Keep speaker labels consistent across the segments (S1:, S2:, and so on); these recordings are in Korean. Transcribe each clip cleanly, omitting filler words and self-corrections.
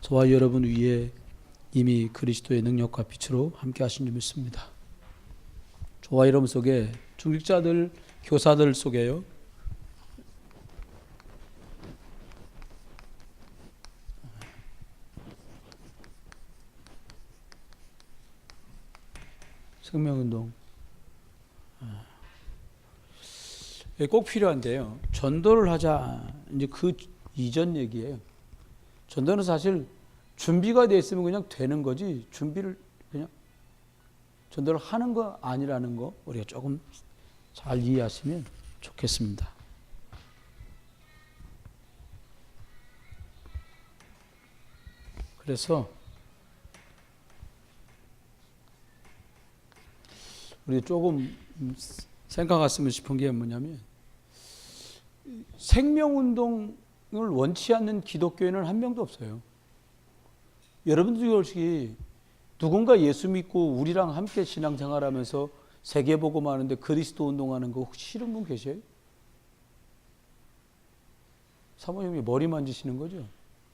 S1: 저와 여러분 위에 이미 그리스도의 능력과 빛으로 함께 하신 줄 믿습니다. 저와 여러분 속에 중직자들, 교사들 속에요. 생명운동 꼭 필요한데요. 전도를 하자, 이제 그 이전 얘기예요. 전도는 사실 준비가 돼 있으면 그냥 되는 거지, 준비를 그냥 전도를 하는 거 아니라는 거 우리가 조금 잘 이해하시면 좋겠습니다. 그래서 우리 조금 생각했으면 싶은 게 뭐냐면, 생명운동을 원치 않는 기독교인은 한 명도 없어요. 여러분들이 혹시 누군가 예수 믿고 우리랑 함께 신앙생활하면서 세계복음하는데 그리스도 운동하는 거 혹시 싫은 분 계세요? 사모님이 머리 만지시는 거죠?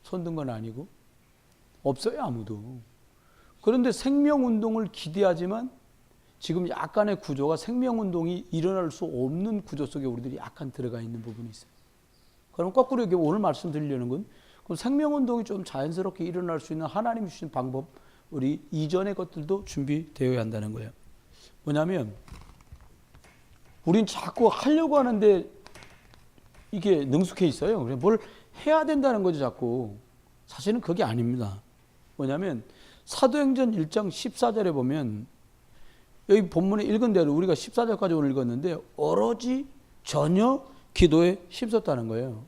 S1: 손 든 건 아니고. 없어요, 아무도. 그런데 생명운동을 기대하지만 지금 약간의 구조가 생명운동이 일어날 수 없는 구조 속에 우리들이 약간 들어가 있는 부분이 있어요. 그럼 거꾸로 이렇게 오늘 말씀드리려는 건, 그럼 생명운동이 좀 자연스럽게 일어날 수 있는 하나님이 주신 방법, 우리 이전의 것들도 준비되어야 한다는 거예요. 뭐냐면, 우린 자꾸 하려고 하는데 이게 능숙해 있어요. 뭘 해야 된다는 거죠, 자꾸. 사실은 그게 아닙니다. 뭐냐면, 사도행전 1장 14절에 보면, 여기 본문에 읽은 대로 우리가 14절까지 오늘 읽었는데 오로지 전혀 기도에 힘썼다는 거예요.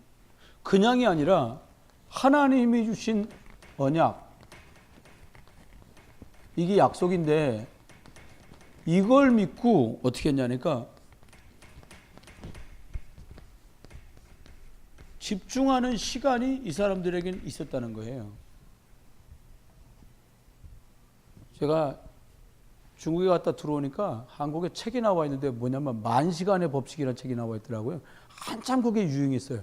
S1: 그냥이 아니라 하나님이 주신 언약, 이게 약속인데 이걸 믿고 어떻게 했냐니까 집중하는 시간이 이 사람들에게는 있었다는 거예요. 제가 중국에 갔다 들어오니까 한국에 책이 나와 있는데 뭐냐면 만시간의 법칙이라는 책이 나와 있더라고요. 한참 그게 유행했어요.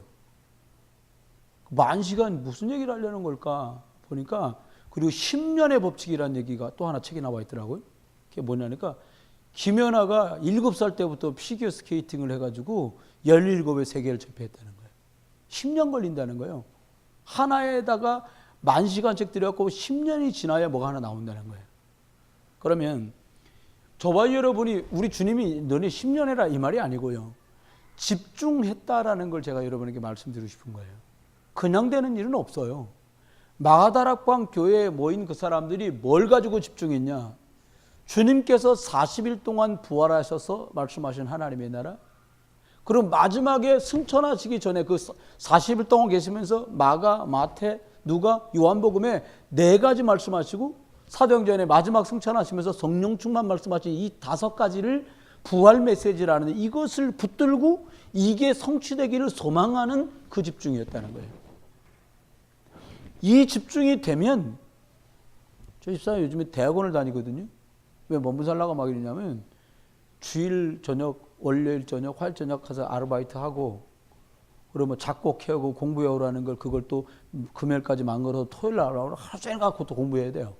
S1: 만시간 무슨 얘기를 하려는 걸까 보니까, 그리고 10년의 법칙이라는 얘기가 또 하나 책이 나와 있더라고요. 그게 뭐냐니까 김연아가 7살 때부터 피겨 스케이팅을 해가지고 17의 세계를 제패했다는 거예요. 10년 걸린다는 거예요. 하나에다가 만시간책 들여갖고 10년이 지나야 뭐가 하나 나온다는 거예요. 그러면 저와 여러분이, 우리 주님이 너네 10년 해라 이 말이 아니고요, 집중했다라는 걸 제가 여러분에게 말씀드리고 싶은 거예요. 그냥 되는 일은 없어요. 마가다락방 교회에 모인 그 사람들이 뭘 가지고 집중했냐? 주님께서 40일 동안 부활하셔서 말씀하신 하나님의 나라, 그리고 마지막에 승천하시기 전에 그 40일 동안 계시면서 마가, 마태, 누가, 요한복음에 4가지 말씀하시고 사도행전에 마지막 승천하시면서 성령 충만 말씀하신 이 5가지를 부활 메시지라는, 이것을 붙들고 이게 성취되기를 소망하는 그 집중이었다는 거예요. 이 집중이 되면, 저 집사님 요즘에 대학원을 다니거든요. 왜 먼부살라가 막 이러냐면 주일 저녁, 월요일 저녁, 화요일 저녁 가서 아르바이트 하고, 그러면 작곡해오고 공부해오라는 걸, 그걸 또 금요일까지 망걸어서 토요일 날 하루 종일 갖고 또 공부해야 돼요.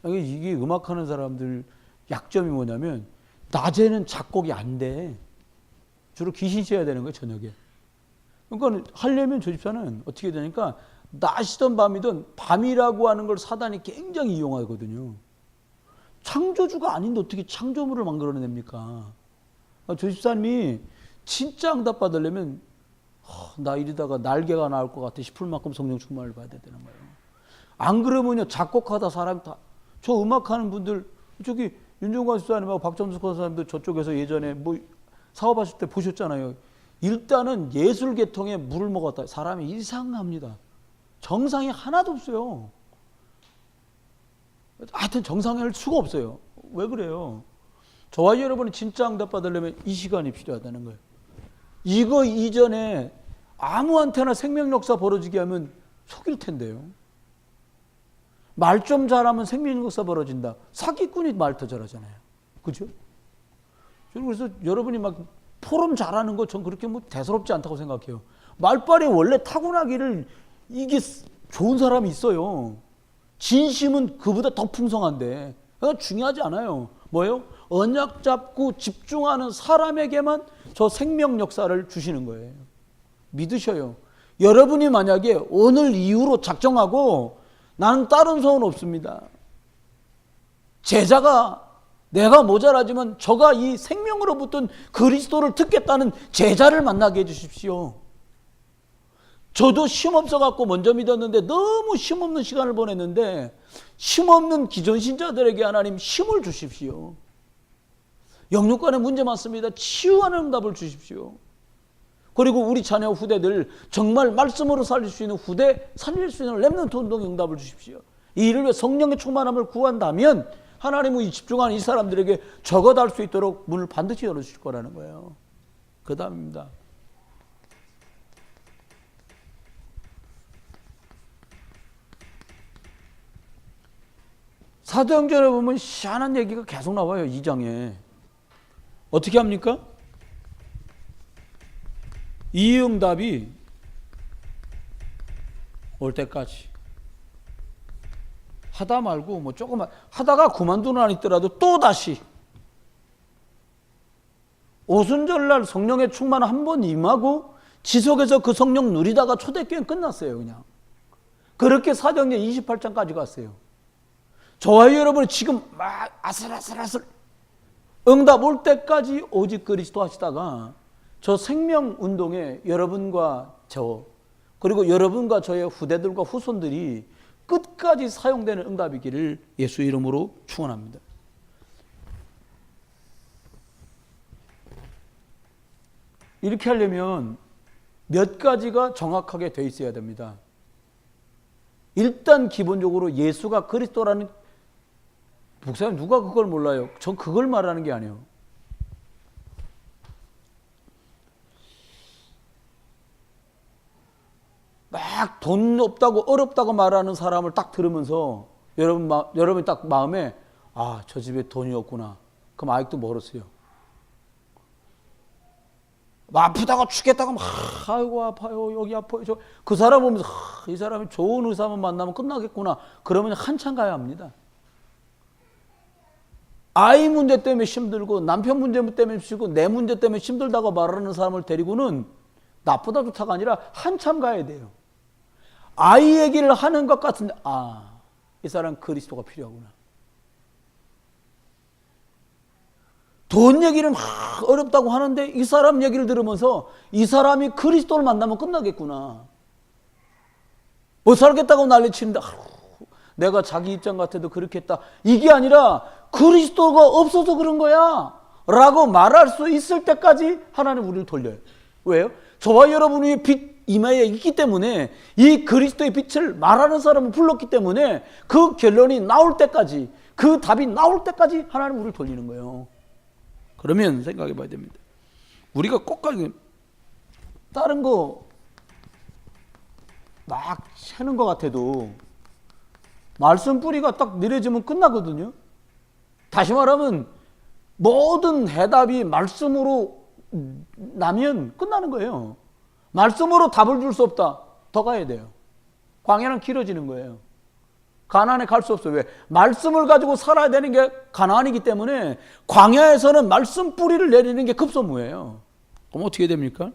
S1: 이게 음악하는 사람들 약점이 뭐냐면 낮에는 작곡이 안 돼. 주로 귀신 씌워야 되는 거예요, 저녁에. 그러니까 하려면 저 집사는 어떻게 되니까 낮이든 밤이든 밤이라고 하는 걸 사단이 굉장히 이용하거든요. 창조주가 아닌데 어떻게 창조물을 만들어냅니까? 저 집사님이 진짜 응답 받으려면 나 이러다가 날개가 나올 것 같아 싶을 만큼 성령 충만을 받아야 되는 거예요. 안 그러면요, 작곡하다 사람이 다, 저 음악하는 분들, 저기 윤종관 집사님하고 박정숙 선생님도 저쪽에서 예전에 뭐 사업하실 때 보셨잖아요. 일단은 예술 계통에 물을 먹었다. 사람이 이상합니다. 정상이 하나도 없어요. 하여튼 정상일 수가 없어요. 왜 그래요? 저와 여러분이 진짜 응답 받으려면 이 시간이 필요하다는 거예요. 이거 이전에 아무한테나 생명 역사 벌어지게 하면 속일 텐데요. 말 좀 잘하면 생명 역사 벌어진다. 사기꾼이 말 더 잘하잖아요. 그죠? 그래서 여러분이 막 포럼 잘하는 거 전 그렇게 뭐 대수롭지 않다고 생각해요. 말빨이 원래 타고나기를, 이게 좋은 사람이 있어요. 진심은 그보다 더 풍성한데 중요하지 않아요. 뭐예요? 언약 잡고 집중하는 사람에게만 저 생명 역사를 주시는 거예요. 믿으셔요. 여러분이 만약에 오늘 이후로 작정하고 나는 다른 소원 없습니다. 제자가 내가 모자라지만 저가 이 생명으로 붙은 그리스도를 듣겠다는 제자를 만나게 해주십시오. 저도 힘없어 갖고 먼저 믿었는데 너무 힘없는 시간을 보냈는데 힘없는 기존 신자들에게 하나님 힘을 주십시오. 영육간에 문제 많습니다. 치유하는 응답을 주십시오. 그리고 우리 자녀 후대들 정말 말씀으로 살릴 수 있는 후대 살릴 수 있는 렘넌트 운동의 응답을 주십시오. 이 일을 위해 성령의 충만함을 구한다면 하나님은 이 집중하는 이 사람들에게 적어다 할 수 있도록 문을 반드시 열어주실 거라는 거예요. 그 다음입니다. 사도행전에 보면 희한한 얘기가 계속 나와요. 2장에. 어떻게 합니까? 이 응답이 올 때까지 하다 말고 뭐 조금만 하다가 그만두는 안 있더라도 또 다시 오순절날 성령의 충만 한 번 임하고 지속해서 그 성령 누리다가 초대교회는 끝났어요. 그냥 그렇게 사도행전 28장까지 갔어요. 저와 여러분이 지금 막 아슬아슬 응답 올 때까지 오직 그리스도 하시다가 저 생명운동에 여러분과 저 그리고 여러분과 저의 후대들과 후손들이 끝까지 사용되는 응답이기를 예수 이름으로 축원합니다. 이렇게 하려면 몇 가지가 정확하게 돼 있어야 됩니다. 일단 기본적으로 예수가 그리스도라는 목사님 누가 그걸 몰라요? 전 그걸 말하는 게 아니에요. 막 돈 없다고 어렵다고 말하는 사람을 딱 들으면서 여러분이 딱 마음에 아, 저 집에 돈이 없구나. 그럼 아직도 멀었어요. 아프다고 죽겠다고 막 아이고 아파요 여기 아파요 그 사람 보면서 이 사람이 좋은 의사만 만나면 끝나겠구나. 그러면 한참 가야 합니다. 아이 문제 때문에 힘들고 남편 문제 때문에 힘들고 내 문제 때문에 힘들다고 말하는 사람을 데리고는 나쁘다 좋다가 아니라 한참 가야 돼요. 아이 얘기를 하는 것 같은데 이 사람 그리스도가 필요하구나. 돈 얘기를 막 어렵다고 하는데 이 사람 얘기를 들으면서 이 사람이 그리스도를 만나면 끝나겠구나. 못 살겠다고 난리치는데 내가 자기 입장 같아도 그렇게 했다. 이게 아니라 그리스도가 없어서 그런 거야 라고 말할 수 있을 때까지 하나님 우리를 돌려요. 왜요? 저와 여러분의 빛 이마에 있기 때문에 이 그리스도의 빛을 말하는 사람을 불렀기 때문에 그 결론이 나올 때까지 그 답이 나올 때까지 하나님 우리를 돌리는 거예요. 그러면 생각해 봐야 됩니다. 우리가 꼭까지 다른 거 막 채는 것 같아도 말씀 뿌리가 딱 내려지면 끝나거든요. 다시 말하면 모든 해답이 말씀으로 나면 끝나는 거예요. 말씀으로 답을 줄 수 없다. 더 가야 돼요. 광야는 길어지는 거예요. 가나안에 갈 수 없어요. 왜? 말씀을 가지고 살아야 되는 게 가나안이기 때문에 광야에서는 말씀 뿌리를 내리는 게 급선무예요. 그럼 어떻게 됩니까?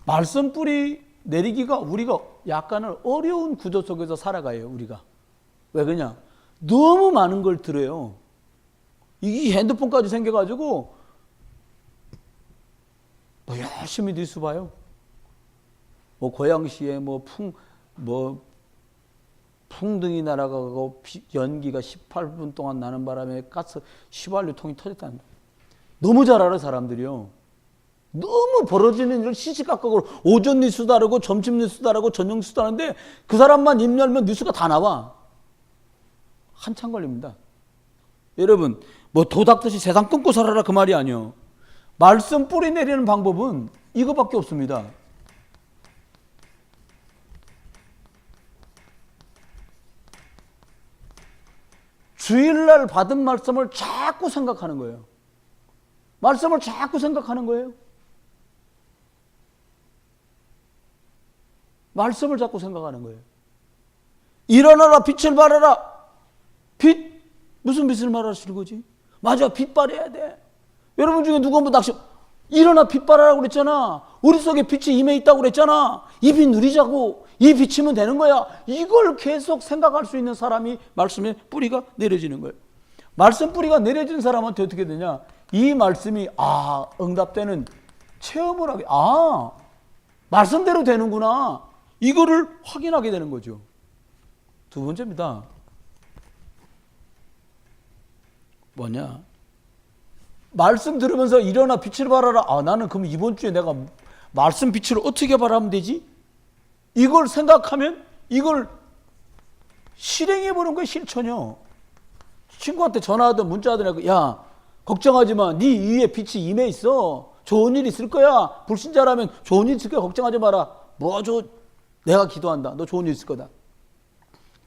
S1: 말씀 뿌리 내리기가 우리가 약간은 어려운 구조 속에서 살아가요. 우리가. 왜 그러냐? 너무 많은 걸 들어요. 이 핸드폰까지 생겨가지고 뭐 열심히 뉴스 봐요. 뭐 고양시에 풍등이 날아가고 연기가 18분 동안 나는 바람에 가스 휘발유통이 터졌다는 거예요. 너무 잘 알아 사람들이요. 너무 벌어지는 일을 시시각각으로 오전 뉴스 다르고 점심 뉴스 다르고 저녁 뉴스 다르는데 그 사람만 입 열면 뉴스가 다 나와. 한참 걸립니다. 여러분 뭐 도닥듯이 세상 끊고 살아라 그 말이 아니에요. 말씀 뿌리 내리는 방법은 이거밖에 없습니다. 주일날 받은 말씀을 자꾸 생각하는 거예요. 말씀을 자꾸 생각하는 거예요. 말씀을 자꾸 생각하는 거예요. 일어나라 빛을 발하라. 빛? 무슨 빛을 말하시는 거지? 맞아, 빛 발해야 돼. 여러분 중에 누구 한번 낚시 일어나 빛 발하라고 그랬잖아. 우리 속에 빛이 임해 있다고 그랬잖아. 이 빛 누리자고. 이 빛이면 되는 거야. 이걸 계속 생각할 수 있는 사람이 말씀의 뿌리가 내려지는 거예요. 말씀 뿌리가 내려진 사람한테 어떻게 되냐? 이 말씀이 응답되는 체험을 하게, 말씀대로 되는구나. 이거를 확인하게 되는 거죠. 두 번째입니다. 뭐냐? 말씀 들으면서 일어나 빛을 발하라. 나는 그럼 이번 주에 내가 말씀 빛을 어떻게 발하면 되지? 이걸 생각하면 이걸 실행해 보는 거예요. 실천이요. 친구한테 전화하든 문자하든 야, 걱정하지 마. 네 위에 빛이 임해 있어. 좋은 일 있을 거야. 불신자라면 좋은 일 있을 거야. 걱정하지 마라. 내가 기도한다. 너 좋은 일 있을 거다.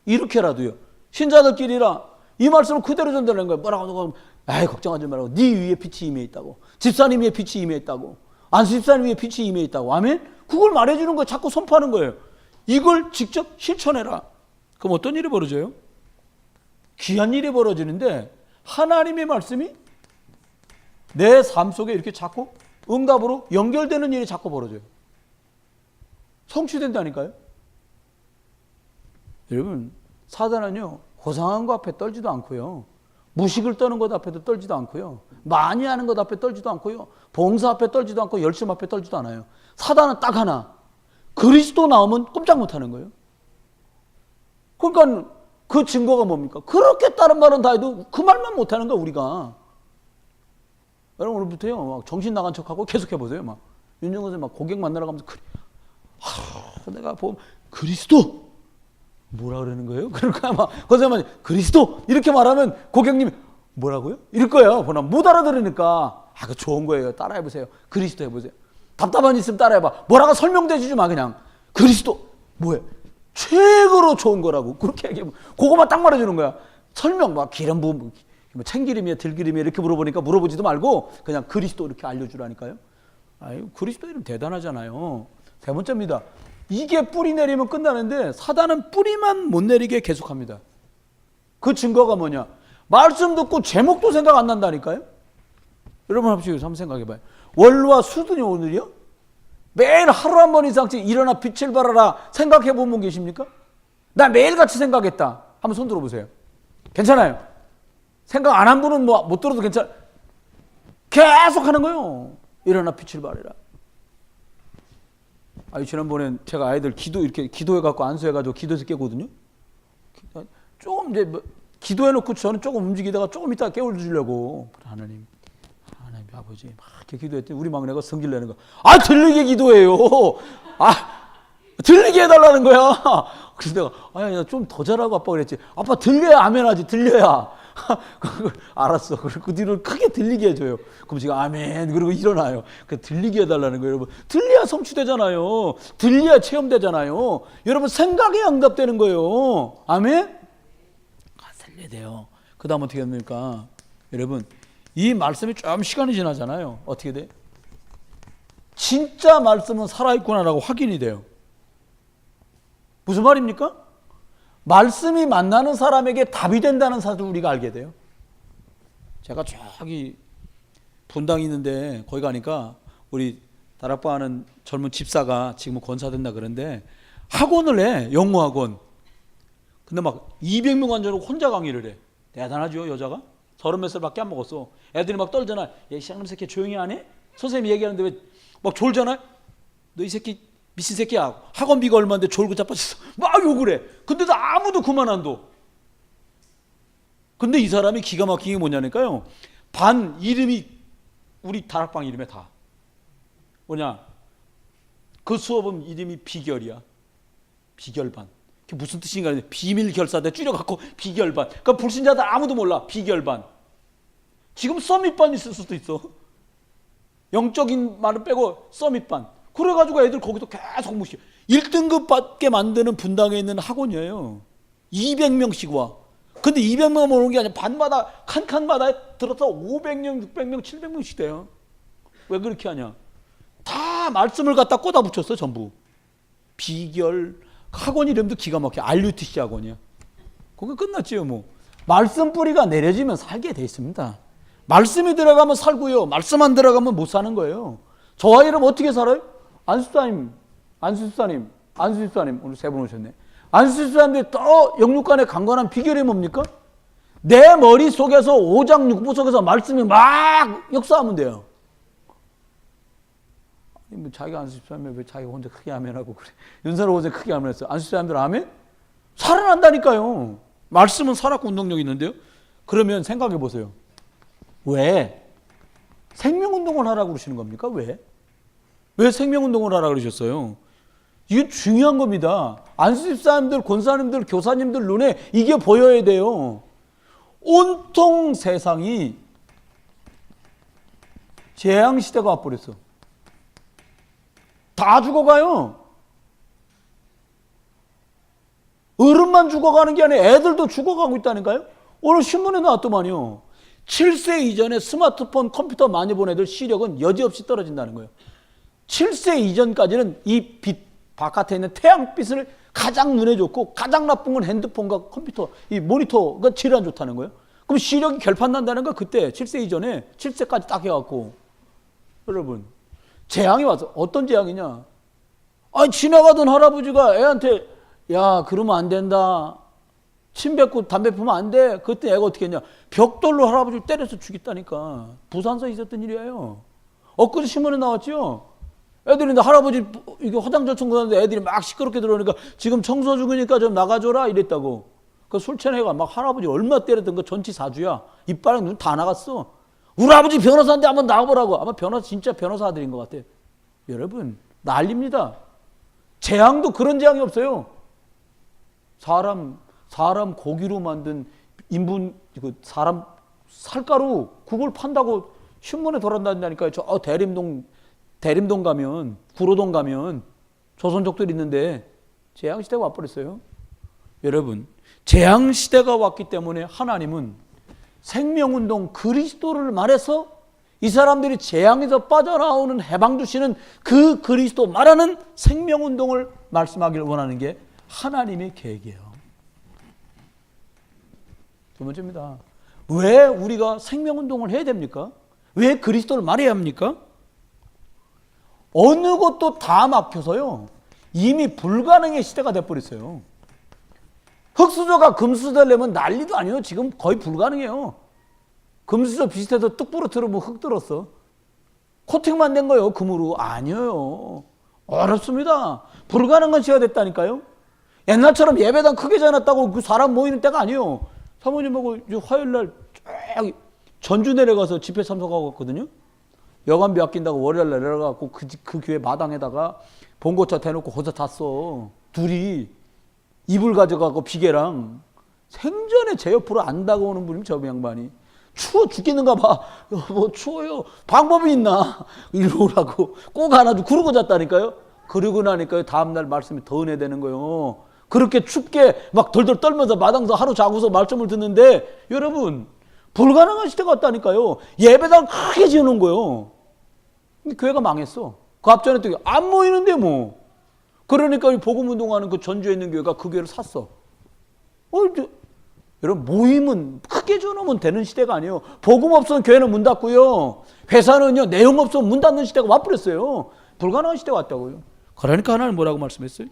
S1: 이렇게라도요. 신자들끼리라 이 말씀을 그대로 전달하는 거예요. 뭐라고 걱정하지 말라고. 네 위에 빛이 임해 있다고. 집사님 위에 빛이 임해 있다고. 안수 집사님 위에 빛이 임해 있다고. 아멘? 그걸 말해주는 거예요. 자꾸 선포하는 거예요. 이걸 직접 실천해라. 그럼 어떤 일이 벌어져요? 귀한 일이 벌어지는데 하나님의 말씀이 내 삶 속에 이렇게 자꾸 응답으로 연결되는 일이 자꾸 벌어져요. 성취된다니까요. 여러분, 사단은요, 고상한 것 앞에 떨지도 않고요. 무식을 떠는 것 앞에도 떨지도 않고요. 많이 하는 것 앞에 떨지도 않고요. 봉사 앞에 떨지도 않고 열심 앞에 떨지도 않아요. 사단은 딱 하나. 그리스도 나오면 꼼짝 못하는 거예요. 그러니까 그 증거가 뭡니까? 그렇게 다른 말은 다 해도 그 말만 못하는 거야, 우리가. 여러분, 오늘부터요, 막 정신 나간 척하고 계속 해보세요. 막 윤정선 막 고객 만나러 가면서 내가 보면 그리스도 뭐라 그러는 거예요? 그러니까 막 거기서만 그리스도 이렇게 말하면 고객님이 뭐라고요? 이럴 거예요. 보나 못 알아들으니까 그 좋은 거예요. 따라해 보세요. 그리스도 해보세요. 답답한 일 있으면 따라해봐. 뭐라고 설명도 해주지 마. 그냥 그리스도 뭐예요? 최고로 좋은 거라고 그렇게 얘기하면 그거만 딱 말해주는 거야. 설명 막 기름 부음 참기름이야 들기름이야 이렇게 물어보니까 물어보지도 말고 그냥 그리스도 이렇게 알려주라니까요. 그리스도 이름 대단하잖아요. 세 번째입니다. 이게 뿌리 내리면 끝나는데 사단은 뿌리만 못 내리게 계속합니다. 그 증거가 뭐냐? 말씀 듣고 제목도 생각 안 난다니까요. 여러분 한번 생각해봐요. 월화 수든이 오늘이요? 매일 하루 한 번 이상씩 일어나 빛을 발하라 생각해 본 분 계십니까? 나 매일같이 생각했다. 한번 손 들어보세요. 괜찮아요. 생각 안 한 분은 못 들어도 괜찮아. 계속 하는 거예요. 일어나 빛을 발하라. 지난번에 제가 아이들 이렇게 기도해갖고 안수해가지고 기도해서 깨거든요. 조금 이제 기도해놓고 저는 조금 움직이다가 조금 이따 깨워주려고 하나님 아버지 막 이렇게 기도했더니 우리 막내가 성질 내는 거. 들리게 기도해요. 들리게 해달라는 거야. 그래서 내가 좀 더 잘하고 아빠 그랬지. 아빠 들려야 아멘하지. 들려야. 알았어. 그리고 그 뒤로 크게 들리게 해줘요. 그럼 제가 아멘 그리고 일어나요. 들리게 해달라는 거예요. 여러분. 들려야 성취되잖아요. 들려야 체험되잖아요. 여러분 생각에 응답되는 거예요. 아멘? 살려야 돼요. 그 다음 어떻게 됩니까? 여러분 이 말씀이 좀 시간이 지나잖아요. 어떻게 돼? 진짜 말씀은 살아있구나라고 확인이 돼요. 무슨 말입니까? 말씀이 만나는 사람에게 답이 된다는 사실을 우리가 알게 돼요. 제가 저기 분당이 있는데 거기 가니까 우리 다락방 하는 젊은 집사가 지금은 권사된다 그러는데 학원을 해. 영어학원. 근데 막 200명 앉아놓고 혼자 강의를 해. 대단하죠 여자가? 30몇 살밖에 안 먹었어. 애들이 막 떨잖아. 야, 이 쌍놈 새끼 조용히 안 해? 선생님이 얘기하는데 왜 막 졸잖아? 너 이 새끼 미친 새끼야. 학원비가 얼마인데 졸고 자빠졌어. 막 욕을 해. 근데도 아무도 그만 안 둬. 근데 이 사람이 기가 막힌 게 뭐냐니까요. 반 이름이 우리 다락방 이름에 다. 뭐냐? 그 수업은 이름이 비결이야. 비결반. 그게 무슨 뜻인가? 비밀 결사대 줄여갖고 비결반. 그러니까 불신자들 아무도 몰라. 비결반. 지금 서밋반 있을 수도 있어. 영적인 말을 빼고 서밋반. 그래가지고 애들 거기도 계속 무시해. 1등급 받게 만드는 분당에 있는 학원이에요. 200명씩 와. 근데 200명 오는 게 아니라 반마다 칸칸마다 들어서 500명, 600명, 700명씩 돼요. 왜 그렇게 하냐? 다 말씀을 갖다 꽂아 붙였어 전부. 비결, 학원 이름도 기가 막혀. RUTC 학원이야. 그거 끝났지요, 뭐. 말씀 뿌리가 내려지면 살게 돼 있습니다. 말씀이 들어가면 살고요. 말씀 안 들어가면 못 사는 거예요. 저와 여러분 어떻게 살아요? 안수사님, 오늘 세 분 오셨네. 안수사님들 또 영육간에 강건한 비결이 뭡니까? 내 머릿속에서 오장육부 속에서 말씀이 막 역사하면 돼요. 뭐 자기가 안수사님을 왜 자기가 혼자 크게 아멘하고 그래. 윤서로 혼자 크게 아멘했어. 안수사님들 아멘? 살아난다니까요. 말씀은 살았고 운동력이 있는데요. 그러면 생각해 보세요. 왜? 생명운동을 하라고 그러시는 겁니까? 왜? 왜 생명운동을 하라고 그러셨어요? 이게 중요한 겁니다. 안수집사님들, 권사님들, 교사님들 눈에 이게 보여야 돼요. 온통 세상이 재앙시대가 와버렸어. 다 죽어가요. 어른만 죽어가는 게 아니라 애들도 죽어가고 있다니까요. 오늘 신문에 나왔더만요. 7세 이전에 스마트폰, 컴퓨터 많이 본 애들 시력은 여지없이 떨어진다는 거예요. 7세 이전까지는 이 빛, 바깥에 있는 태양빛을 가장 눈에 좋고 가장 나쁜 건 핸드폰과 컴퓨터, 이 모니터가 질이 안 좋다는 거예요. 그럼 시력이 결판 난다는 거 그때 7세 이전에 7세까지 딱 해갖고. 여러분, 재앙이 와서 어떤 재앙이냐. 아니, 지나가던 할아버지가 애한테 야, 그러면 안 된다. 침 뱉고 담배 피우면 안 돼. 그때 애가 어떻게 했냐. 벽돌로 할아버지를 때려서 죽였다니까. 부산서에 있었던 일이에요. 엊그제 신문에 나왔죠. 애들이 할아버지 이게 화장실 청소하는데 애들이 막 시끄럽게 들어오니까 지금 청소 중이니까 좀 나가줘라 이랬다고. 그 술 취한 애가 막 할아버지 얼마 때렸던 거 전치사주야. 이빨에 눈 다 나갔어. 우리 아버지 변호사인데 한번 나와보라고. 아마 변호사 진짜 변호사 아들인 것 같아. 여러분 난립니다. 재앙도 그런 재앙이 없어요. 사람 고기로 만든 인분, 사람 살가루 그걸 판다고 신문에 돌아다닌다니까요. 저 대림동 가면, 구로동 가면 조선족들 있는데 재앙시대가 와버렸어요. 여러분, 재앙시대가 왔기 때문에 하나님은 생명운동 그리스도를 말해서 이 사람들이 재앙에서 빠져나오는 해방 주시는 그 그리스도 말하는 생명운동을 말씀하기를 원하는 게 하나님의 계획이에요. 두 번째입니다. 왜 우리가 생명운동을 해야 됩니까? 왜 그리스도를 말해야 합니까? 어느 것도 다 막혀서요. 이미 불가능의 시대가 돼버렸어요. 흙수저가 금수저 되려면 난리도 아니에요. 지금 거의 불가능해요. 금수저 비슷해서 뚝 부러뜨리면 흙 들었어. 코팅만 된 거예요. 금으로. 아니에요. 어렵습니다. 불가능한 시대가 됐다니까요. 옛날처럼 예배당 크게 지어놨다고 그 사람 모이는 때가 아니에요. 사모님하고 화요일날 쫙 전주 내려가서 집회 참석하고 갔거든요. 여관비 아낀다고 월요일날 내려가고 그 교회 마당에다가 봉고차 대놓고 거기서 탔어. 둘이 이불 가져가고 비계랑 생전에 제 옆으로 안 다가오는 분이 저 양반이. 추워 죽겠는가 봐. 뭐 추워요. 방법이 있나. 이리로 오라고 꼭 안아주고 그러고 잤다니까요. 그러고 나니까요. 다음날 말씀이 더 은혜되는 거예요. 그렇게 춥게 막 덜덜 떨면서 마당에서 하루 자고서 말씀을 듣는데 여러분 불가능한 시대가 왔다니까요. 예배당 크게 지어놓은 거예요. 근데 교회가 망했어. 그 앞전에 또 안 모이는데 뭐. 그러니까 복음운동하는 그 전주에 있는 교회가 그 교회를 샀어. 여러분 모임은 크게 지어놓으면 되는 시대가 아니에요. 복음 없으면 교회는 문 닫고요. 회사는요 내용 없으면 문 닫는 시대가 와버렸어요. 불가능한 시대가 왔다고요. 그러니까 하나님 뭐라고 말씀했어요?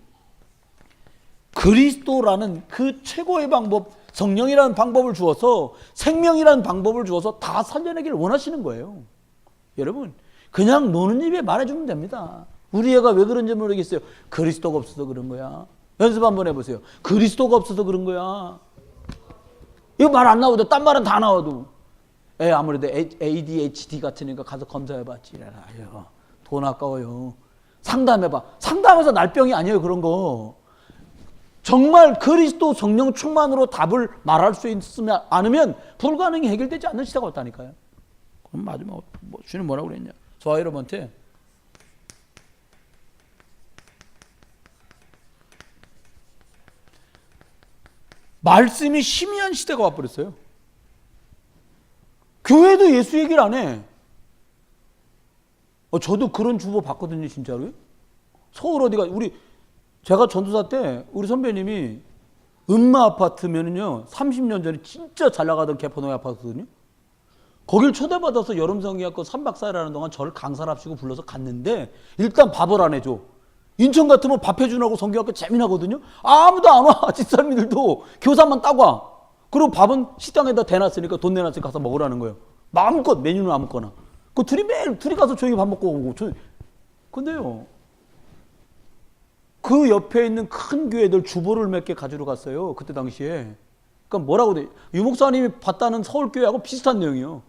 S1: 그리스도라는 그 최고의 방법, 성령이라는 방법을 주어서 생명이라는 방법을 주어서 다 살려내기를 원하시는 거예요. 여러분 그냥 노는 입에 말해주면 됩니다. 우리 애가 왜 그런지 모르겠어요. 그리스도가 없어서 그런 거야. 연습 한번 해보세요. 그리스도가 없어서 그런 거야. 이거 말 안 나오죠. 딴 말은 다 나와도. 아무래도 ADHD 같으니까 가서 검사해봤지. 돈 아까워요. 상담해봐. 상담해서 날병이 아니에요. 그런 거. 정말 그리스도 성령 충만으로 답을 말할 수 있으면 않으면 불가능이 해결되지 않는 시대가 왔다니까요. 그럼 마지막 주님 뭐라고 그랬냐? 저와 여러분한테 말씀이 희미한 시대가 와버렸어요. 교회도 예수 얘기를 안 해. 저도 그런 주보 받거든요, 진짜로요. 서울 어디가 우리 제가 전도사 때 우리 선배님이 음마 아파트면은요 30년 전에 진짜 잘 나가던 개포동의 아파트거든요. 거길 초대받아서 여름 성기학교 3박 4일 하는 동안 저를 강사랍시고 불러서 갔는데 일단 밥을 안 해줘. 인천 같으면 밥 해주라고 성기학교 재미나거든요. 아무도 안 와. 집사람들도 교사만 따고 와. 그리고 밥은 식당에다 대놨으니까 돈 내놨으니까 가서 먹으라는 거예요. 마음껏 메뉴는 아무거나. 그 둘이 가서 조용히 밥 먹고 오고. 근데요. 그 옆에 있는 큰 교회들 주보를 몇 개 가지러 갔어요. 그때 당시에. 그러니까 뭐라고 돼? 유 목사님이 봤다는 서울교회하고 비슷한 내용이에요.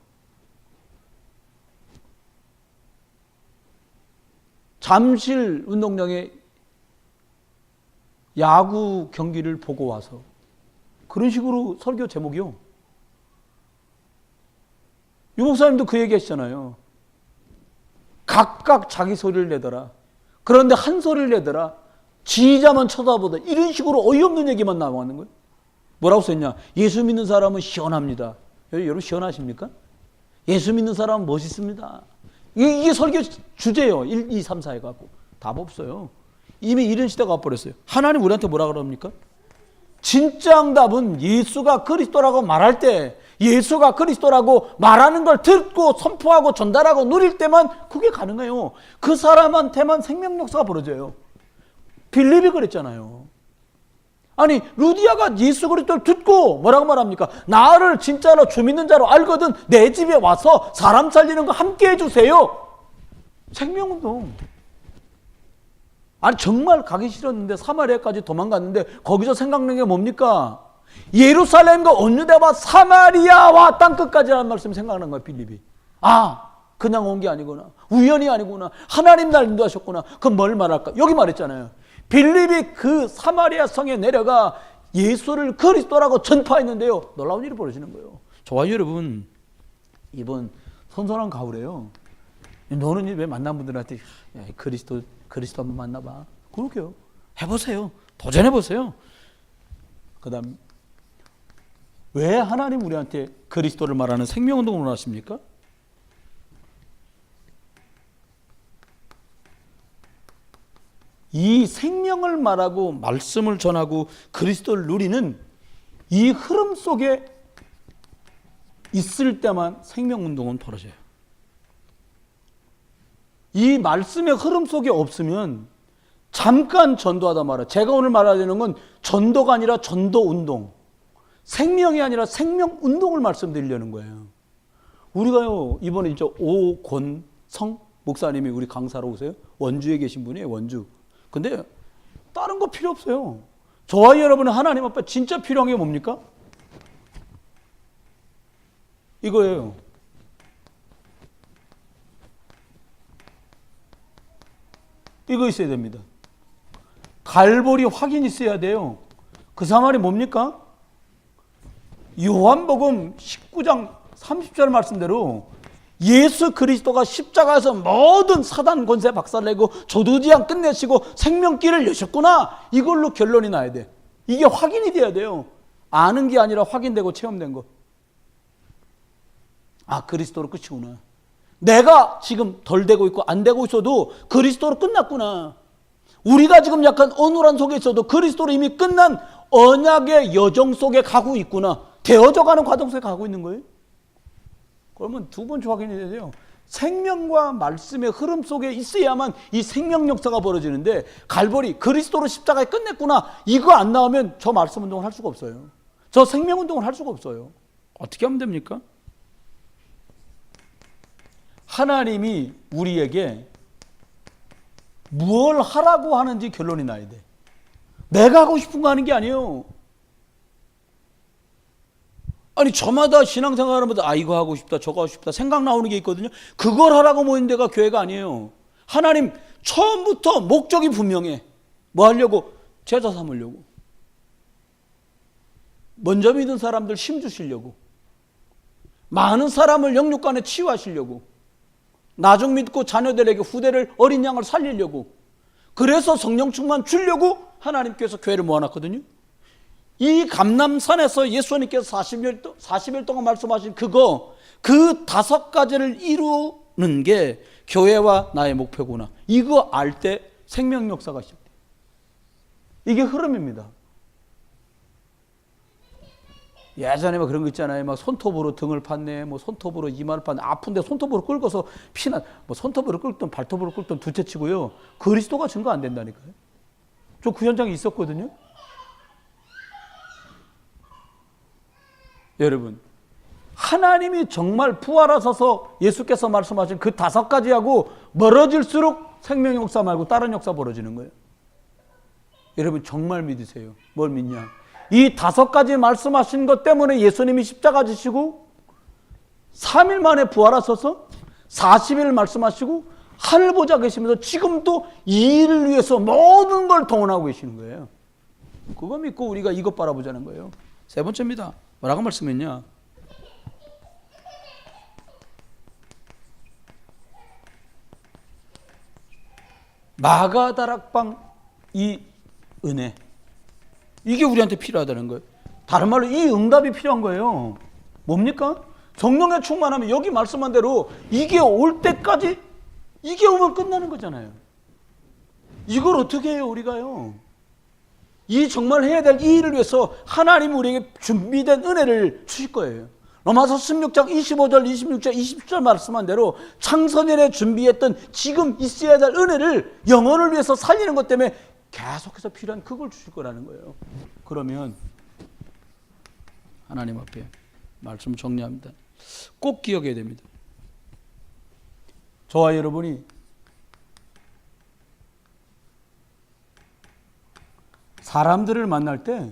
S1: 잠실 운동장에 야구 경기를 보고 와서 그런 식으로 설교 제목이요. 유 목사님도 그 얘기 하시잖아요. 각각 자기 소리를 내더라. 그런데 한 소리를 내더라. 지휘자만 쳐다보다. 이런 식으로 어이없는 얘기만 나오는 거예요. 뭐라고 써있냐? 예수 믿는 사람은 시원합니다. 여러분 시원하십니까? 예수 믿는 사람은 멋있습니다. 이게 설교 주제예요. 1, 2, 3, 4 해갖고. 답 없어요. 이미 이런 시대가 와버렸어요. 하나님 우리한테 뭐라 그럽니까? 진짜 응답은 예수가 그리스도라고 말할 때, 예수가 그리스도라고 말하는 걸 듣고 선포하고 전달하고 누릴 때만 그게 가능해요. 그 사람한테만 생명 역사가 벌어져요. 빌립이 그랬잖아요. 아니 루디아가 예수 그리스도를 듣고 뭐라고 말합니까? 나를 진짜로 주 믿는 자로 알거든 내 집에 와서 사람 살리는 거 함께 해주세요. 생명운동. 아니 정말 가기 싫었는데 사마리아까지 도망갔는데 거기서 생각나는 게 뭡니까? 예루살렘과 온유대와 사마리아와 땅끝까지라는 말씀이 생각나는 거예요. 빌립이. 아 그냥 온 게 아니구나. 우연이 아니구나. 하나님 날 인도하셨구나. 그럼 뭘 말할까? 여기 말했잖아요. 빌립이 그 사마리아 성에 내려가 예수를 그리스도라고 전파했는데요. 놀라운 일이 벌어지는 거예요. 좋아요 여러분. 이번 선선한 가을에요. 너는 왜 만난 분들한테 야, 그리스도 한번 만나봐. 그렇게요. 해보세요. 도전해보세요. 그 다음 왜 하나님 우리한테 그리스도를 말하는 생명운동을 원하십니까? 이 생명을 말하고 말씀을 전하고 그리스도를 누리는 이 흐름 속에 있을 때만 생명운동은 벌어져요. 이 말씀의 흐름 속에 없으면 잠깐 전도하다 말아요. 제가 오늘 말하려는 건 전도가 아니라 전도운동, 생명이 아니라 생명운동을 말씀드리려는 거예요. 우리가요 이번에 진짜 오권성 목사님이 우리 강사로 오세요. 원주에 계신 분이에요. 원주. 근데 다른 거 필요 없어요. 저와 여러분은 하나님 앞에 진짜 필요한 게 뭡니까? 이거예요. 이거 있어야 됩니다. 갈보리 확인이 있어야 돼요. 그 사말이 뭡니까? 요한복음 19장 30절 말씀대로 예수 그리스도가 십자가에서 모든 사단 권세 박살내고 조두지향 끝내시고 생명길을 여셨구나. 이걸로 결론이 나야 돼. 이게 확인이 돼야 돼요. 아는 게 아니라 확인되고 체험된 거. 아 그리스도로 끝이구나. 내가 지금 덜 되고 있고 안 되고 있어도 그리스도로 끝났구나. 우리가 지금 약간 어눌한 속에 있어도 그리스도로 이미 끝난 언약의 여정 속에 가고 있구나. 되어져가는 과정 속에 가고 있는 거예요. 그러면 두 번째 확인이 돼요. 생명과 말씀의 흐름 속에 있어야만 이 생명 역사가 벌어지는데 갈보리 그리스도로 십자가에 끝냈구나. 이거 안 나오면 저 말씀 운동을 할 수가 없어요. 저 생명 운동을 할 수가 없어요. 어떻게 하면 됩니까? 하나님이 우리에게 뭘 하라고 하는지 결론이 나야 돼. 내가 하고 싶은 거 하는 게 아니에요. 아니 저마다 신앙생활 하면서 아 이거 하고 싶다 저거 하고 싶다 생각 나오는 게 있거든요. 그걸 하라고 모인 데가 교회가 아니에요. 하나님 처음부터 목적이 분명해. 뭐 하려고? 제자 삼으려고. 먼저 믿은 사람들 힘 주시려고. 많은 사람을 영육간에 치유하시려고. 나중 믿고 자녀들에게 후대를 어린 양을 살리려고. 그래서 성령 충만 주려고 하나님께서 교회를 모아놨거든요. 이 감람산에서 예수님께서 40일 동안 말씀하신 그거, 그 5가지를 이루는 게 교회와 나의 목표구나. 이거 알 때 생명 역사가 시작돼요. 이게 흐름입니다. 예전에 막 그런 거 있잖아요. 막 손톱으로 등을 팠네, 뭐 손톱으로 이마를 팠네. 아픈데 손톱으로 끌고서 피나, 뭐 손톱으로 끌든 발톱으로 끌든 두째 치고요. 그리스도가 증거 안 된다니까요. 저 그 현장에 있었거든요. 여러분, 하나님이 정말 부활하셔서 예수께서 말씀하신 그 5가지하고 멀어질수록 생명의 역사 말고 다른 역사 벌어지는 거예요. 여러분 정말 믿으세요. 뭘 믿냐? 이 5가지 말씀하신 것 때문에 예수님이 십자가 지시고 3일 만에 부활하셔서 40일 말씀하시고 하늘 보좌 계시면서 지금도 이 일을 위해서 모든 걸 동원하고 계시는 거예요. 그거 믿고 우리가 이것 바라보자는 거예요. 세 번째입니다. 뭐라고 말씀했냐? 마가다락방 이 은혜, 이게 우리한테 필요하다는 거예요. 다른 말로 이 응답이 필요한 거예요. 뭡니까? 성령의 충만하면 여기 말씀한 대로 이게 올 때까지, 이게 오면 끝나는 거잖아요. 이걸 어떻게 해요 우리가요? 이 정말 해야 될 이 일을 위해서 하나님 우리에게 준비된 은혜를 주실 거예요. 로마서 16장 25절 26절 27절 말씀한 대로 창세전에 준비했던 지금 있어야 될 은혜를 영혼을 위해서 살리는 것 때문에 계속해서 필요한 그걸 주실 거라는 거예요. 그러면 하나님 앞에 말씀 정리합니다. 꼭 기억해야 됩니다. 저와 여러분이 사람들을 만날 때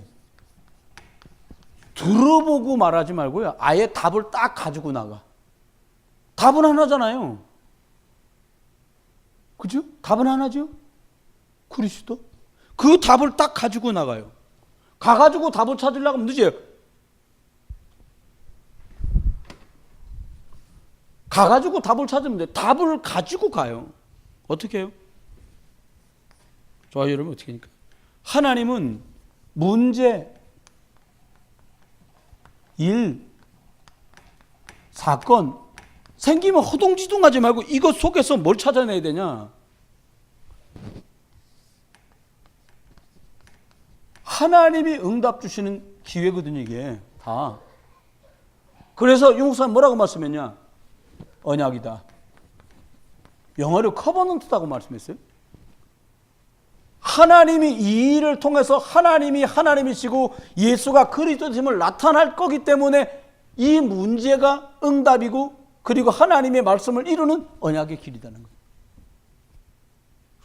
S1: 들어보고 말하지 말고요. 아예 답을 딱 가지고 나가. 답은 하나잖아요. 그죠? 답은 하나죠? 그리스도. 그 답을 딱 가지고 나가요. 가가지고 답을 찾으려고 하면 늦어요. 가가지고 답을 찾으면 돼요. 답을 가지고 가요. 어떻게 해요? 저와 여러분 어떻게 하니까? 하나님은 문제, 일, 사건 생기면 허둥지둥하지 말고 이것 속에서 뭘 찾아내야 되냐? 하나님이 응답 주시는 기회거든요, 이게 다. 그래서 유목사님 뭐라고 말씀했냐? 언약이다. 영어로 커버넌트라고 말씀했어요. 하나님이 이 일을 통해서 하나님이 하나님이시고 예수가 그리스도임을 나타날 거기 때문에 이 문제가 응답이고 그리고 하나님의 말씀을 이루는 언약의 길이라는 거예요.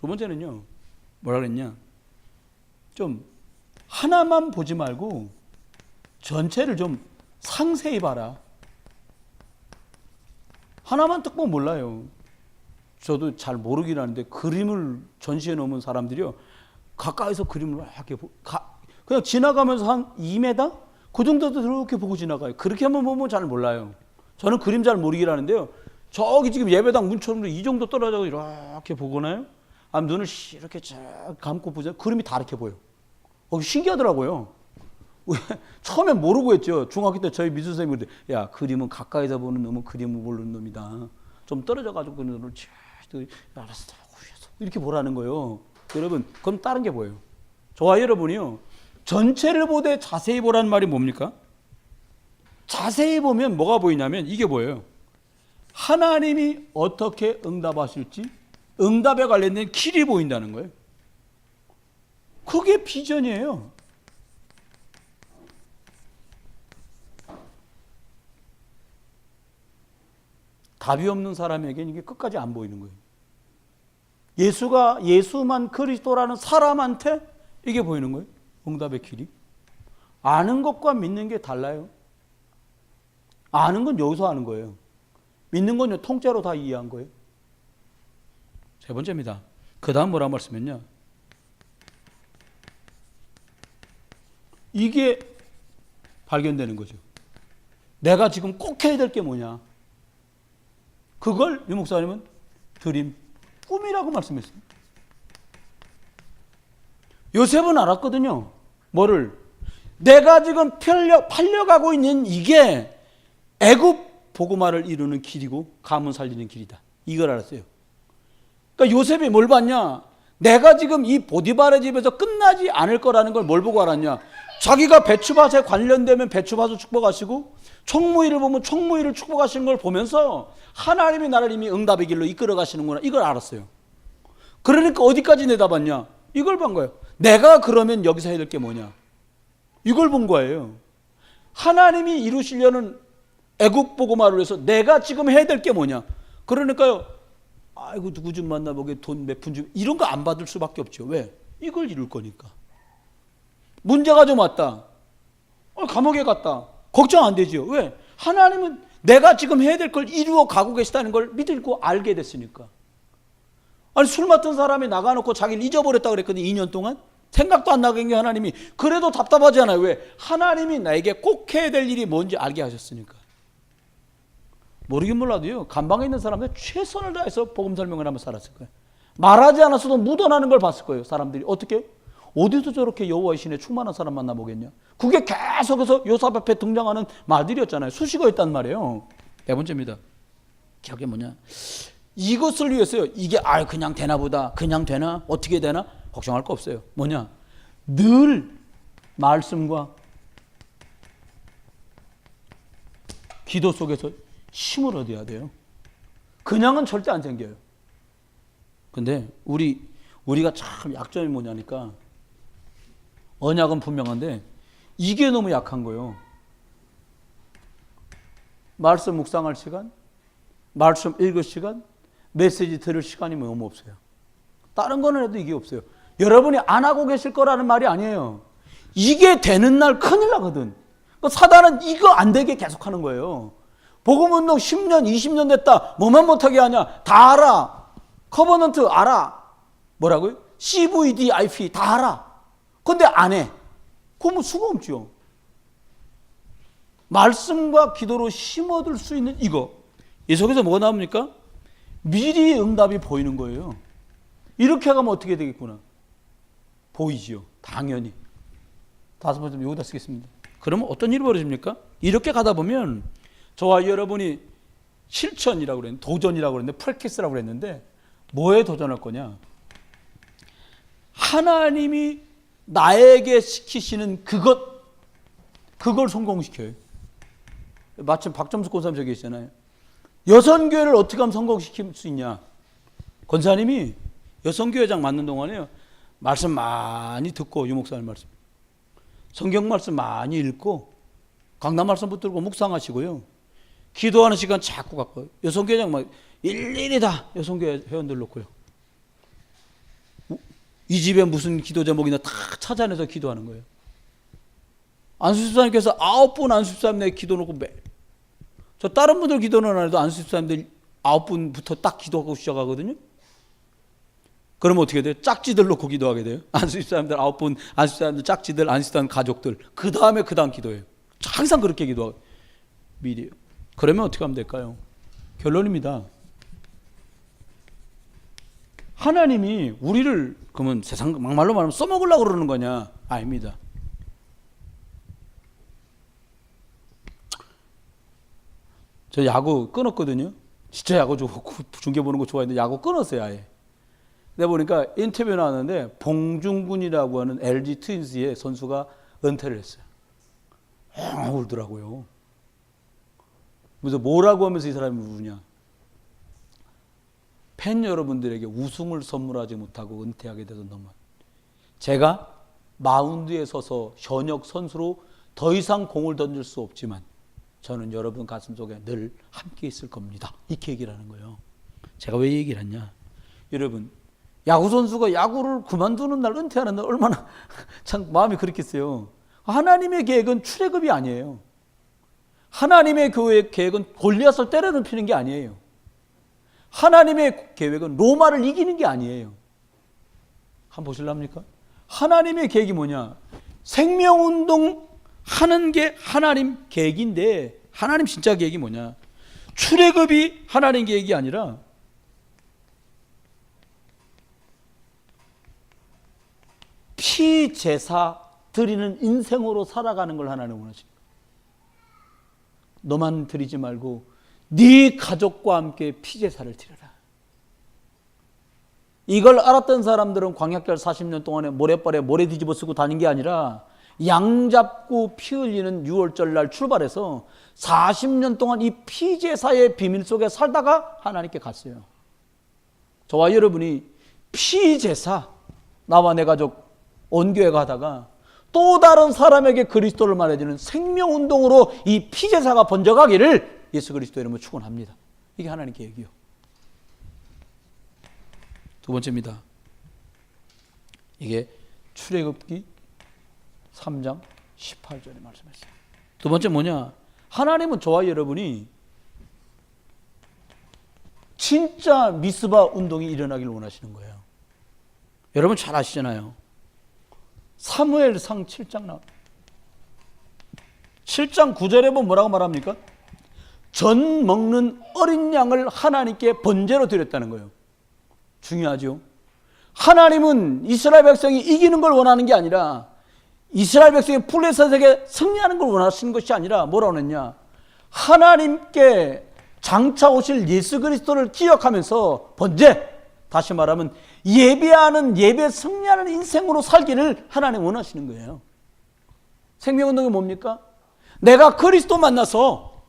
S1: 두 번째는요, 뭐라 그랬냐? 좀 하나만 보지 말고 전체를 좀 상세히 봐라. 하나만 딱 보면 몰라요. 저도 잘 모르긴 하는데 그림을 전시해 놓은 사람들이요, 가까이서 그림을 이렇게 그냥 지나가면서 한 2m? 그 정도도 이렇게 보고 지나가요. 그렇게 한번 보면 잘 몰라요. 저는 그림 잘 모르긴 하는데요, 저기 지금 예배당 문처럼 이 정도 떨어져서 이렇게 보거나요? 아니면 눈을 이렇게 쫙 감고 보자, 그림이 다 이렇게 보여. 신기하더라고요. 처음엔 모르고 했죠. 중학교 때 저희 미술 선생님이 그랬대. 야, 그림은 가까이서 보는 놈은 그림을 모르는 놈이다. 좀 떨어져가지고 그 눈을 알았어 이렇게 보라는 거예요. 여러분, 그럼 다른 게 뭐예요? 저와 여러분이요, 전체를 보되 자세히 보라는 말이 뭡니까? 자세히 보면 뭐가 보이냐면 이게 뭐예요? 하나님이 어떻게 응답하실지 응답에 관련된 길이 보인다는 거예요. 그게 비전이에요. 답이 없는 사람에게는 이게 끝까지 안 보이는 거예요. 예수만 그리스도라는 사람한테 이게 보이는 거예요. 응답의 길이. 아는 것과 믿는 게 달라요. 아는 건 여기서 아는 거예요. 믿는 건요, 통째로 다 이해한 거예요. 세 번째입니다. 그 다음 뭐라고 말씀했냐? 이게 발견되는 거죠. 내가 지금 꼭 해야 될 게 뭐냐? 그걸 유 목사님은 드림, 꿈이라고 말씀했어요. 요셉은 알았거든요. 뭐를? 내가 지금 팔려가고 있는 이게 애굽 복음화를 이루는 길이고 가문 살리는 길이다. 이걸 알았어요. 그러니까 요셉이 뭘 봤냐? 내가 지금 이 보디발의 집에서 끝나지 않을 거라는 걸 뭘 보고 알았냐? 자기가 배추밭에 관련되면 배추밭을 축복하시고 총무일을 보면 총무일을 축복하시는 걸 보면서 하나님이 나를 이미 응답의 길로 이끌어 가시는구나, 이걸 알았어요. 그러니까 어디까지 내다봤냐? 이걸 본 거예요. 내가 그러면 여기서 해야 될 게 뭐냐? 이걸 본 거예요. 하나님이 이루시려는 애국 복음화를 위해서 내가 지금 해야 될 게 뭐냐? 그러니까요, 아이고 누구 좀 만나보게, 돈 몇 푼 좀, 이런 거 안 받을 수밖에 없죠. 왜? 이걸 이룰 거니까. 문제가 좀 왔다, 감옥에 갔다, 걱정 안 되지요. 왜? 하나님은 내가 지금 해야 될 걸 이루어 가고 계시다는 걸 믿고 알게 됐으니까. 아니, 술 맡은 사람이 나가놓고 자기를 잊어버렸다 그랬거든요. 2년 동안 생각도 안 나게 하나님이. 그래도 답답하잖아요. 왜? 하나님이 나에게 꼭 해야 될 일이 뭔지 알게 하셨으니까. 모르긴 몰라도요, 간방에 있는 사람들 최선을 다해서 복음 설명을 하며 살았을 거예요. 말하지 않았어도 묻어나는 걸 봤을 거예요. 사람들이. 어떻게? 어디서 저렇게 여호와의 신에 충만한 사람 만나보겠냐? 그게 계속해서 요셉 앞에 등장하는 말들이었잖아요. 수식어였단 말이에요. 네 번째입니다. 기억이 뭐냐? 이것을 위해서요, 이게 그냥 되나 보다, 그냥 되나, 어떻게 되나 걱정할 거 없어요. 뭐냐? 늘 말씀과 기도 속에서 힘을 얻어야 돼요. 그냥은 절대 안 생겨요. 근데 우리가 참 약점이 뭐냐니까, 언약은 분명한데 이게 너무 약한 거예요. 말씀 묵상할 시간, 말씀 읽을 시간, 메시지 들을 시간이 너무 없어요. 다른 거는 해도 이게 없어요. 여러분이 안 하고 계실 거라는 말이 아니에요. 이게 되는 날 큰일 나거든. 사단은 이거 안 되게 계속하는 거예요. 복음운동 10년, 20년 됐다. 뭐만 못하게 하냐? 다 알아. 커버넌트 알아. 뭐라고요? CVD, IP 다 알아. 근데 안 해. 그러면 수가 없죠. 말씀과 기도로 힘 얻을 수 있는 이거. 이 속에서 뭐가 나옵니까? 미리 응답이 보이는 거예요. 이렇게 가면 어떻게 되겠구나. 보이지요. 당연히. 다섯 번째 여기다 쓰겠습니다. 그러면 어떤 일이 벌어집니까? 이렇게 가다 보면 저와 여러분이 실천이라고 그랬는데, 도전이라고 그랬는데, 프랙티스라고 그랬는데, 뭐에 도전할 거냐? 하나님이 나에게 시키시는 그걸 성공시켜요. 마침 박점숙 권사님 저기 있잖아요. 여선교회를 어떻게 하면 성공시킬 수 있냐? 권사님이 여선교회장 맡는 동안에요, 말씀 많이 듣고, 유목사님 말씀, 성경 말씀 많이 읽고, 강단 말씀 붙들고 묵상하시고요, 기도하는 시간 자꾸 갖고, 여선교회장 막 일일이 다 여선교회 회원들 놓고요, 이 집에 무슨 기도 제목이나 다 찾아내서 기도하는 거예요. 안수집사님께서 9분 안수집사님 내 기도 놓고 저 다른 분들 기도는 안 해도 안수집사님들 9분부터 딱 기도하고 시작하거든요. 그러면 어떻게 돼요? 짝지들 놓고 기도하게 돼요. 안수집사님들 9분, 안수집사님들 짝지들, 안수집사님 가족들, 그 다음 기도해요. 항상 그렇게 기도하고 미리. 그러면 어떻게 하면 될까요? 결론입니다. 하나님이 우리를 그러면 세상 막말로 말하면 써먹으려고 그러는 거냐? 아닙니다. 저 야구 끊었거든요. 진짜 야구 좋고 중계 보는 거 좋아했는데 야구 끊었어요, 아예. 내가 보니까 인터뷰 나왔는데 봉중근이라고 하는 LG 트윈스의 선수가 은퇴를 했어요. 울더라고요. 그래서 뭐라고 하면서 이 사람이 우냐? 팬 여러분들에게 우승을 선물하지 못하고 은퇴하게 돼서 너무, 제가 마운드에 서서 현역 선수로 더 이상 공을 던질 수 없지만 저는 여러분 가슴속에 늘 함께 있을 겁니다. 이렇게 얘기를 하는 거예요. 제가 왜 얘기를 했냐? 여러분, 야구 선수가 야구를 그만두는 날, 은퇴하는 날 얼마나 참 마음이 그렇겠어요. 하나님의 계획은 출애굽이 아니에요. 하나님의 계획은 골리앗을 때려눕히는 게 아니에요. 하나님의 계획은 로마를 이기는 게 아니에요. 한번 보실랍니까? 하나님의 계획이 뭐냐? 생명운동 하는 게 하나님 계획인데, 하나님 진짜 계획이 뭐냐? 출애굽이 하나님 계획이 아니라 피제사 드리는 인생으로 살아가는 걸 하나님 원하십니다. 너만 드리지 말고 네 가족과 함께 피제사를 드려라. 이걸 알았던 사람들은 광야길 40년 동안에 모래벌에 모래 뒤집어 쓰고 다닌 게 아니라 양 잡고 피 흘리는 6월절 날 출발해서 40년 동안 이 피제사의 비밀 속에 살다가 하나님께 갔어요. 저와 여러분이 피제사, 나와 내 가족 온 교회 가다가 또 다른 사람에게 그리스도를 말해주는 생명운동으로 이 피제사가 번져가기를 예수 그리스도 이름으로 축원합니다. 이게 하나님 계획이요. 두 번째입니다. 이게 출애굽기 3장 18절에 말씀했어요. 두 번째 뭐냐? 하나님은 저와 여러분이 진짜 미스바 운동이 일어나기를 원하시는 거예요. 여러분 잘 아시잖아요. 사무엘상 7장 나와. 7장 9절에 보면 뭐라고 말합니까? 전 먹는 어린 양을 하나님께 번제로 드렸다는 거예요. 중요하죠. 하나님은 이스라엘 백성이 이기는 걸 원하는 게 아니라 이스라엘 백성이 블레셋에게 승리하는 걸 원하시는 것이 아니라 뭐라고 했냐? 하나님께 장차 오실 예수 그리스도를 기억하면서 번제, 다시 말하면 예배하는 예배 승리하는 인생으로 살기를 하나님 원하시는 거예요. 생명운동이 뭡니까? 내가 그리스도 만나서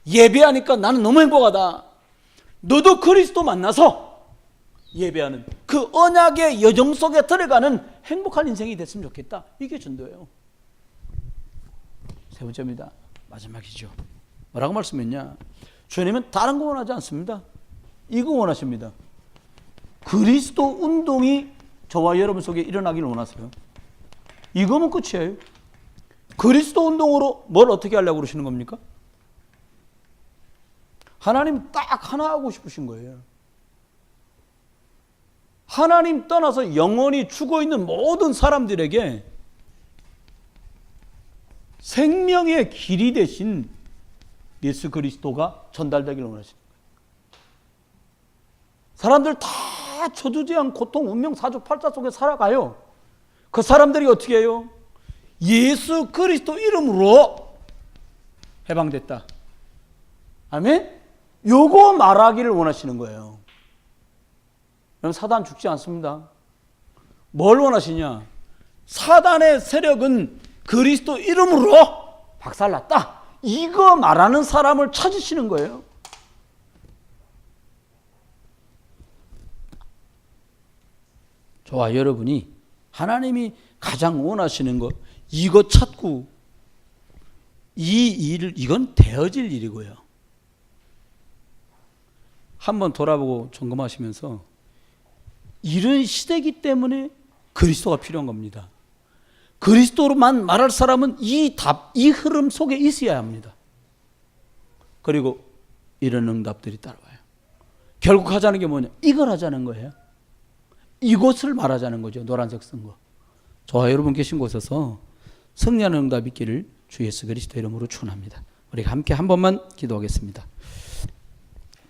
S1: 예배하니까 나는 너무 행복하다. 너도 그리스도 만나서 예배하는 그 언약의 여정 속에 들어가는 행복한 인생이 됐으면 좋겠다. 이게 전도예요. 세 번째입니다. 마지막이죠. 뭐라고 말씀했냐? 주님은 다른 거 원하지 않습니다. 이거 원하십니다. 그리스도 운동이 저와 여러분 속에 일어나기를 원하세요. 이거면 끝이에요. 그리스도 운동으로 뭘 어떻게 하려고 그러시는 겁니까? 하나님 딱 하나 하고 싶으신 거예요. 하나님 떠나서 영원히 죽어있는 모든 사람들에게 생명의 길이 되신 예수 그리스도가 전달되기를 원하시는 거예요. 사람들 다 저주제한 고통, 운명, 사주팔자 속에 살아가요. 그 사람들이 어떻게 해요? 예수 그리스도 이름으로 해방됐다. 아멘? 요거 말하기를 원하시는 거예요. 여러분, 사단 죽지 않습니다. 뭘 원하시냐? 사단의 세력은 그리스도 이름으로 박살났다. 이거 말하는 사람을 찾으시는 거예요. 저와 여러분이 하나님이 가장 원하시는 것, 이거 찾고 이 일을, 이건 되어질 일이고요. 한번 돌아보고 점검하시면서 이런 시대이기 때문에 그리스도가 필요한 겁니다. 그리스도로만 말할 사람은 이 흐름 속에 있어야 합니다. 그리고 이런 응답들이 따라와요. 결국 하자는 게 뭐냐? 이걸 하자는 거예요. 이곳을 말하자는 거죠. 노란색 쓴 거. 저와 여러분 계신 곳에서 승리하는 응답이 있기를 주 예수 그리스도 이름으로 축원합니다. 우리가 함께 한 번만 기도하겠습니다.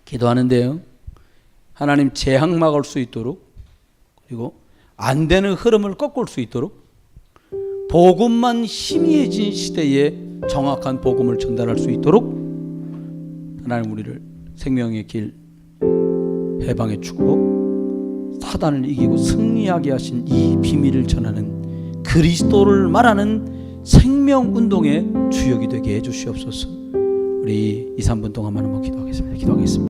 S1: 기도하는데요, 하나님 재앙 막을 수 있도록, 그리고 안 되는 흐름을 꺾을 수 있도록 복음만 희미해진 시대에 정확한 복음을 전달할 수 있도록 하나님 우리를 생명의 길, 해방의 축복, 사단을 이기고 승리하게 하신 이 비밀을 전하는 그리스도를 말하는 생명운동의 주역이 되게 해주시옵소서. 우리 2, 3분 동안만 한번 기도하겠습니다.